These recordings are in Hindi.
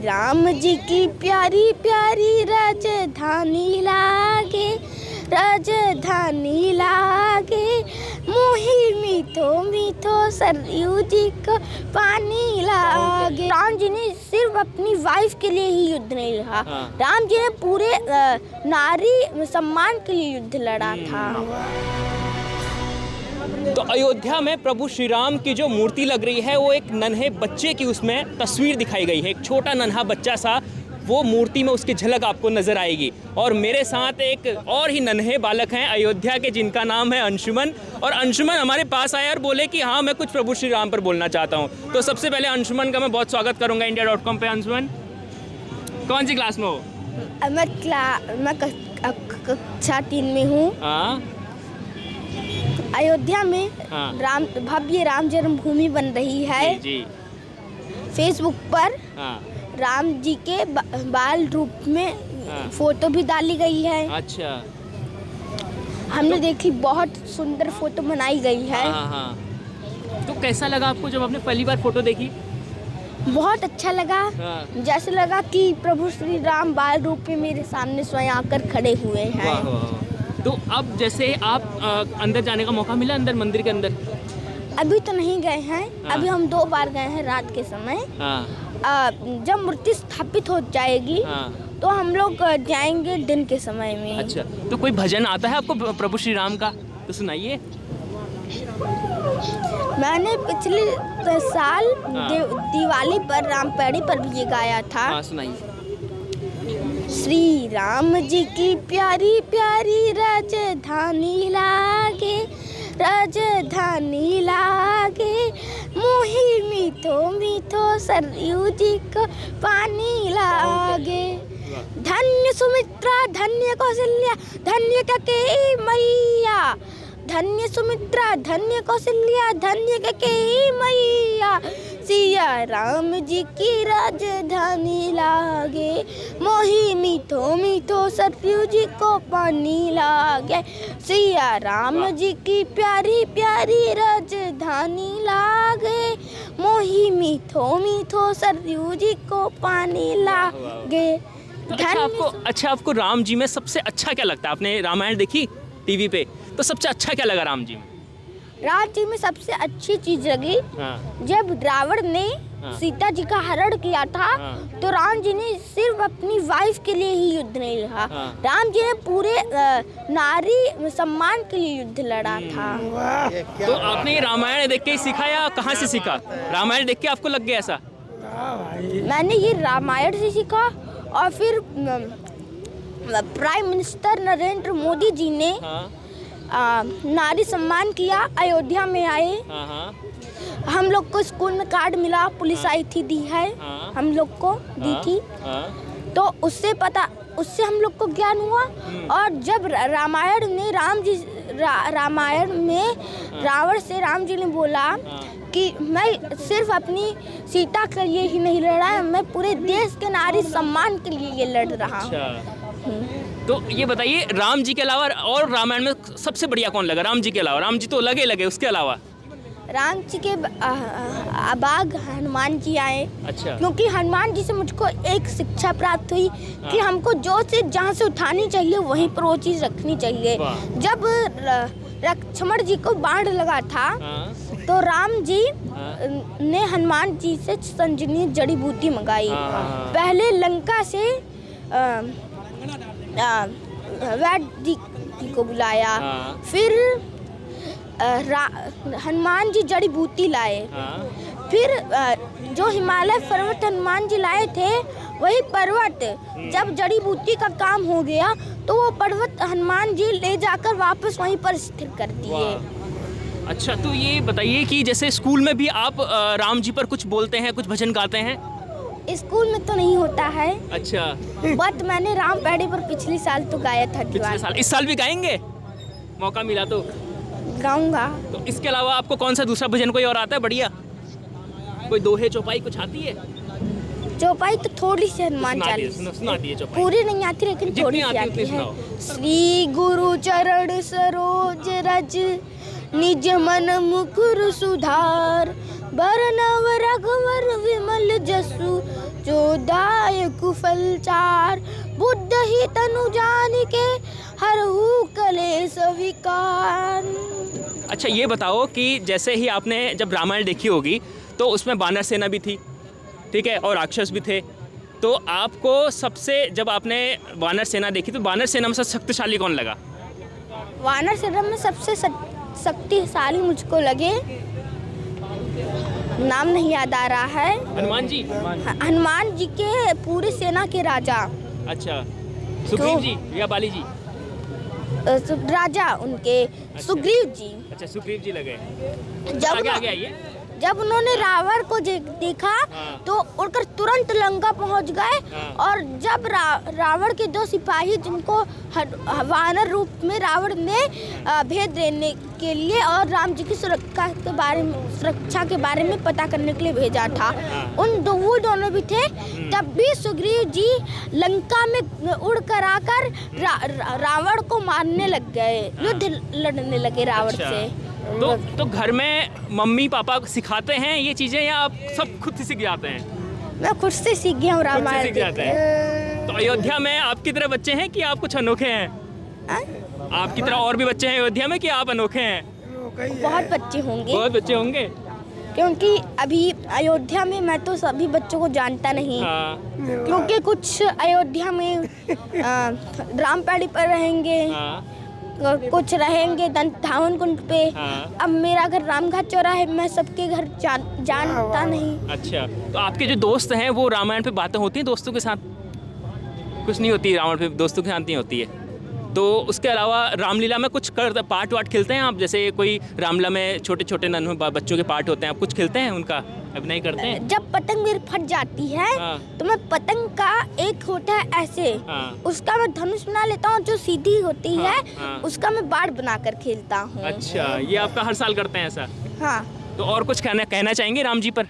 राम जी की प्यारी प्यारी राजधानी लागे, राजधानी लागे, मोही मीठो मीठो सरयू जी को पानी लागे। राम जी ने सिर्फ अपनी वाइफ के लिए ही युद्ध नहीं लड़ा, राम जी ने पूरे नारी सम्मान के लिए युद्ध लड़ा था। तो अयोध्या में प्रभु श्री राम की जो मूर्ति लग रही है वो एक नन्हे बच्चे की उसमें तस्वीर दिखाई गई है। एक छोटा नन्हा बच्चा सा वो मूर्ति में उसकी झलक आपको नजर आएगी। और मेरे साथ एक और ही नन्हे बालक हैं अयोध्या के, जिनका नाम है अंशुमन। और अंशुमन हमारे पास आया और बोले कि हाँ मैं कुछ प्रभु श्री राम पर बोलना चाहता हूँ। तो सबसे पहले अंशुमन का मैं बहुत स्वागत करूँगा India.com पे। अंशुमन कौन सी क्लास में हो? मैं कक्षा 3 में हूँ। अयोध्या में भव्य राम जन्मभूमि बन रही है। जी। फेसबुक पर राम जी के बाल रूप में फोटो भी डाली गई है। अच्छा। हमने देखी, बहुत सुंदर फोटो बनाई गई है। तो कैसा लगा आपको जब आपने पहली बार फोटो देखी? बहुत अच्छा लगा। जैसे लगा कि प्रभु श्री राम बाल रूप में मेरे सामने स्वयं आकर खड़े हुए हैं। तो अब जैसे आप अंदर जाने का मौका मिला, अंदर मंदिर के अंदर? अभी तो नहीं गए हैं। अभी हम 2 बार गए हैं रात के समय। जब मूर्ति स्थापित हो जाएगी तो हम लोग जाएंगे दिन के समय में। अच्छा, तो कोई भजन आता है आपको प्रभु श्री राम का? तो सुनाइए। मैंने पिछले साल दिवाली पर रामपेड़ी पर भी ये गाया था। सुनाइए। श्री राम जी की प्यारी प्यारी राजधानी लागे, राजधानी लागे, मोही मीठो मीठो सरयू जी को पानी लागे। धन्य सुमित्रा धन्य कौशल्या धन्य कैकेयी मैया, धन्य सुमित्रा धन्य कौशल्या धन्य कैकेयी मैया, सिया राम जी की राजधानी लागे, मोही मीठो मीठो सरयू जी को पानी लागे। सिया राम जी की प्यारी प्यारी राजधानी लागे, मोही मीठो मीठो सरयू जी को पानी लागे। अच्छा आपको राम जी में सबसे अच्छा क्या लगता है? आपने रामायण देखी टीवी पे, तो सबसे अच्छा क्या लगा राम जी में? राम जी में सबसे अच्छी चीज लगी जब रावण ने सीता जी का हरण किया था तो राम जी ने सिर्फ अपनी वाइफ के लिए ही युद्ध नहीं लड़ा, राम जी ने पूरे नारी सम्मान के लिए युद्ध लड़ा था। तो आपने रामायण देख के ही सीखा या कहाँ से सीखा? रामायण देख के आपको लग गया ऐसा? मैंने ये रामायण से सीखा और फिर प्राइम मिनिस्टर नरेंद्र मोदी जी ने नारी सम्मान किया, अयोध्या में आए। हम लोग को स्कूल में कार्ड मिला, पुलिस आई थी, दी है हम लोग को, दी थी। तो उससे हम लोग को ज्ञान हुआ। और जब रामायण में रावण से राम जी ने बोला कि मैं सिर्फ अपनी सीता के लिए ही नहीं लड़ा, मैं पूरे देश के नारी सम्मान के लिए ये लड़ रहा हूँ। तो ये बताइए, राम जी के अलावा और रामायण में सबसे बढ़िया कौन लगा? राम जी के अलावा, राम जी तो लगे उसके अलावा राम जी के बाद हनुमान जी आए। अच्छा। क्योंकि हनुमान जी से मुझको एक शिक्षा प्राप्त हुई कि हमको जो चीज़ जहाँ से उठानी चाहिए वहीं पर वो चीज़ रखनी चाहिए। जब लक्ष्मण जी को बाण लगा था तो राम जी ने हनुमान जी से संजीवनी जड़ी बूटी मंगाई। पहले लंका से वैद्य जी को बुलाया, फिर हनुमान जी जड़ी बूटी लाए, फिर जो हिमालय पर्वत हनुमान जी लाए थे वही पर्वत जब जड़ी बूटी का काम हो गया तो वो पर्वत हनुमान जी ले जाकर वापस वहीं पर स्थिर कर दिए। अच्छा, तो ये बताइए कि जैसे स्कूल में भी आप राम जी पर कुछ बोलते हैं, कुछ भजन गाते हैं? स्कूल में तो नहीं होता है। अच्छा। बट मैंने रामपेड़ी पर पिछले साल तो गाया था। पिछले साल? इस साल भी गाएंगे? मौका मिला तो गाऊंगा। तो इसके अलावा आपको कौन सा दूसरा भजन कोई और आता है बढ़िया? कोई दोहे चौपाई कुछ आती है? चौपाई तो थोड़ी सी हनुमान चालीसा सुनाती है चौपाई। पूरी नहीं आती लेकिन थोड़ी सी आती है। श्री गुरु चरण सरोज रज निज मन मुकुर सुधार, बरनव रघुवर विमल जसु जोदायक फल चार, बुद्ध ही तनु जान के, हरहु कलेश विकार। अच्छा ये बताओ कि जैसे ही आपने जब रामायण देखी होगी तो उसमें वानर सेना भी थी, ठीक है, और राक्षस भी थे, तो आपको सबसे, जब आपने वानर सेना देखी तो वानर सेना में सबसे शक्तिशाली कौन लगा? वानर सेना में सबसे शक्तिशाली मुझको लगे, नाम नहीं याद आ रहा है। हनुमान जी। हनुमान जी के पूरी सेना के राजा। अच्छा, सुग्रीव जी या बाली जी? राजा उनके। अच्छा। सुग्रीव जी। अच्छा, सुग्रीव जी लगे। जब आगे आइए। जब उन्होंने रावण को देखा हाँ। तो उड़कर तुरंत लंका पहुंच गए। हाँ। और जब रावण के 2 सिपाही जिनको वानर रूप में रावण ने भेद देने के लिए और राम जी की सुरक्षा के बारे में पता करने के लिए भेजा था, हाँ। वो दोनों भी थे। तब भी सुग्रीव जी लंका में उड़ कर आकर रावण को मारने लग गए, युद्ध लड़ने लगे रावण अच्छा। से। तो घर में मम्मी पापा सिखाते हैं ये चीजें या आप सब खुद से सीख जाते हैं? मैं खुद से सीख गया हूँ रामायण सीख जाते देख। तो अयोध्या में आपकी तरह बच्चे हैं कि आप कुछ अनोखे हैं? आपकी तरह और भी बच्चे हैं अयोध्या में कि आप अनोखे हैं? बहुत बच्चे होंगे, बहुत बच्चे होंगे। क्योंकि अभी अयोध्या में मैं तो सभी बच्चों को जानता नहीं। हाँ। क्योंकि कुछ अयोध्या में रामपेड़ी पर रहेंगे। हाँ। कुछ रहेंगे धावन कुंड पे। हाँ। अब मेरा घर रामघाट चौराहे, मैं सबके घर जानता नहीं। अच्छा, तो आपके जो दोस्त हैं वो रामायण पे बातें होती हैं दोस्तों के साथ? कुछ नहीं होती रामायण पे, दोस्तों के साथ नहीं होती है। तो उसके अलावा रामलीला में कुछ पार्ट वार्ट खेलते हैं आप? जैसे कोई रामलीला में छोटे छोटे नन्हे बच्चों के पार्ट होते हैं, आप कुछ खेलते हैं उनका, अभिनय करते हैं? जब पतंग मेरी फट जाती है। हाँ। तो मैं पतंग का एक होता है ऐसे। हाँ। उसका मैं धनुष बना लेता हूँ, जो सीधी होती हाँ। है। हाँ। उसका मैं बाढ़ बनाकर खेलता हूँ। अच्छा, ये आपका हर साल करते हैं ऐसा? हाँ। तो और कुछ कहना चाहेंगे राम जी पर?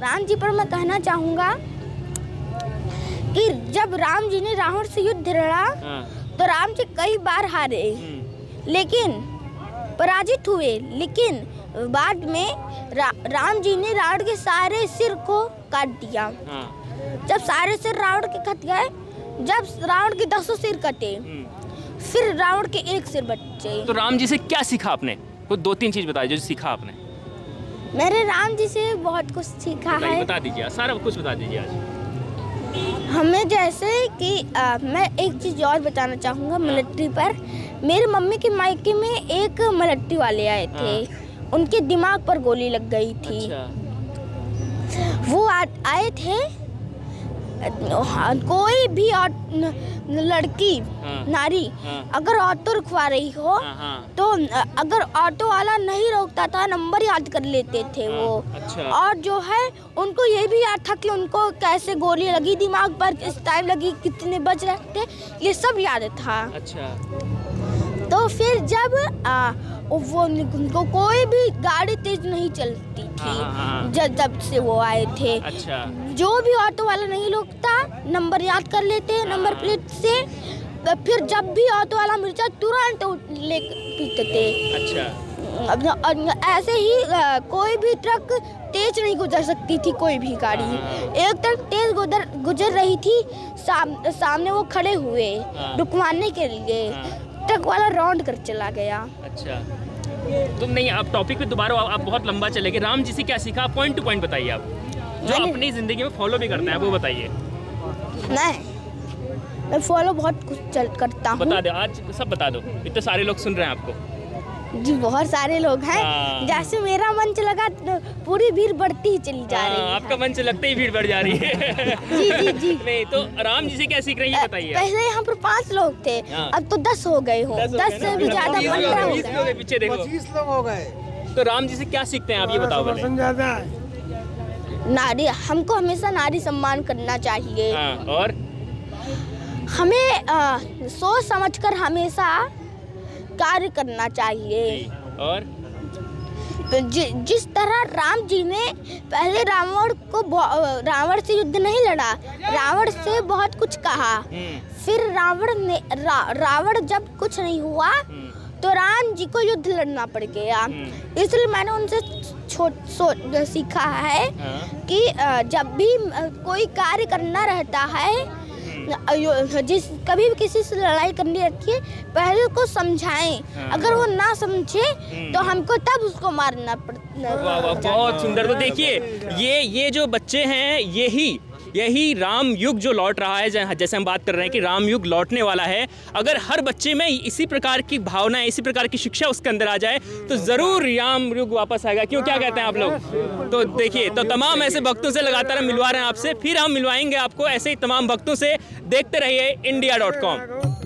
राम जी पर मैं कहना चाहूँगा कि जब राम जी ने रावण से युद्ध लड़ा। हाँ। तो राम जी कई बार हारे, लेकिन पराजित हुए। लेकिन बाद में राम जी ने रावण के सारे सिर को काट दिया। हाँ। जब सारे सिर रावण के कट गए, जब रावण के 10 सिर कटे, फिर रावण के 1 सिर बचे। तो राम जी से क्या सीखा आपने? कुछ 2-3 चीज बताइए जो सीखा आपने। मैंने राम जी से बहुत कुछ सीखा है। बता दीजिए, सारा कुछ बता दीजिए आज। हमें जैसे कि मैं एक चीज़ और बताना चाहूँगा मिलिट्री पर। मेरी मम्मी के मायके में एक मिलिट्री वाले आए थे। उनके दिमाग पर गोली लग गई थी। अच्छा। वो आए थे। कोई भी लड़की, हाँ। नारी, हाँ। अगर ऑटो रुकवा रही हो, हाँ। तो अगर ऑटो वाला नहीं रोकता था, नंबर याद कर लेते थे वो। अच्छा। और जो है उनको ये भी याद था कि उनको कैसे गोली लगी दिमाग पर, किस टाइम लगी, कितने बज रहे थे, ये सब याद था। अच्छा। तो फिर जब वो कोई भी गाड़ी तेज नहीं चलती थी। हाँ। जब से वो आए थे। अच्छा। जो भी ऑटो वाला नहीं रोकता, नंबर याद कर लेते नंबर प्लेट से। तो फिर जब भी ऑटो वाला मिल जाए तुरंत ले पीते थे। अच्छा। ऐसे ही कोई भी ट्रक तेज नहीं गुजर सकती थी, कोई भी गाड़ी। एक ट्रक तेज गुजर रही थी, सामने वो खड़े हुए रुकवाने के लिए। ट्रक वाला राउंड कर चला गया। अच्छा, तो नहीं, आप टॉपिक पे दोबारा आप बहुत लंबा चले गए। राम जी से क्या सीखा, पॉइंट टू पॉइंट बताइए आप, जो अपनी जिंदगी में फॉलो भी करते हैं, वो बताइए। मैं फॉलो बहुत कुछ करता हूँ। बता दो, आज सब बता दो, इतने सारे लोग सुन रहे हैं आपको। जी बहुत सारे लोग हैं। जैसे मेरा मंच लगा, पूरी भीड़ बढ़ती ही चली जा रही है। आपका मंच लगते ही भीड़ बढ़ जा रही है। जी। नहीं तो राम जी से क्या सीख रही है बताइए। पहले यहाँ पर 5 लोग थे, अब तो 10 हो गए हो। 10 से भी ज्यादा 15 हो गए। पीछे देखो 25 लोग हो गए। तो राम जी से क्या सीखते हैं आप, ये बताओ पहले। नारी, हमको हमेशा नारी सम्मान करना चाहिए। और हमें सोच समझकर हमेशा कार्य करना चाहिए। और जिस तरह राम जी ने पहले रावण से युद्ध नहीं लड़ा, रावण से बहुत कुछ कहा। फिर रावण जब कुछ नहीं हुआ तो राम जी को युद्ध लड़ना पड़ गया। इसलिए मैंने उनसे सीखा है कि जब भी कोई कार्य करना रहता है, कभी भी किसी से लड़ाई करनी रहती है, पहले उसको समझाएं। अगर वो ना समझे तो हमको तब उसको मारना पड़ता। वाह वाह, बहुत सुंदर। तो देखिए ये जो बच्चे हैं यही राम युग जो लौट रहा है, जैसे हम बात कर रहे हैं कि राम युग लौटने वाला है। अगर हर बच्चे में इसी प्रकार की भावना, इसी प्रकार की शिक्षा उसके अंदर आ जाए तो ज़रूर राम युग वापस आएगा। क्यों, क्या कहते हैं आप लोग? तो देखिए, तो तमाम ऐसे भक्तों से लगातार हम मिलवा रहे हैं आपसे, फिर हम मिलवाएंगे आपको ऐसे ही तमाम भक्तों से। देखते रहिए India.com।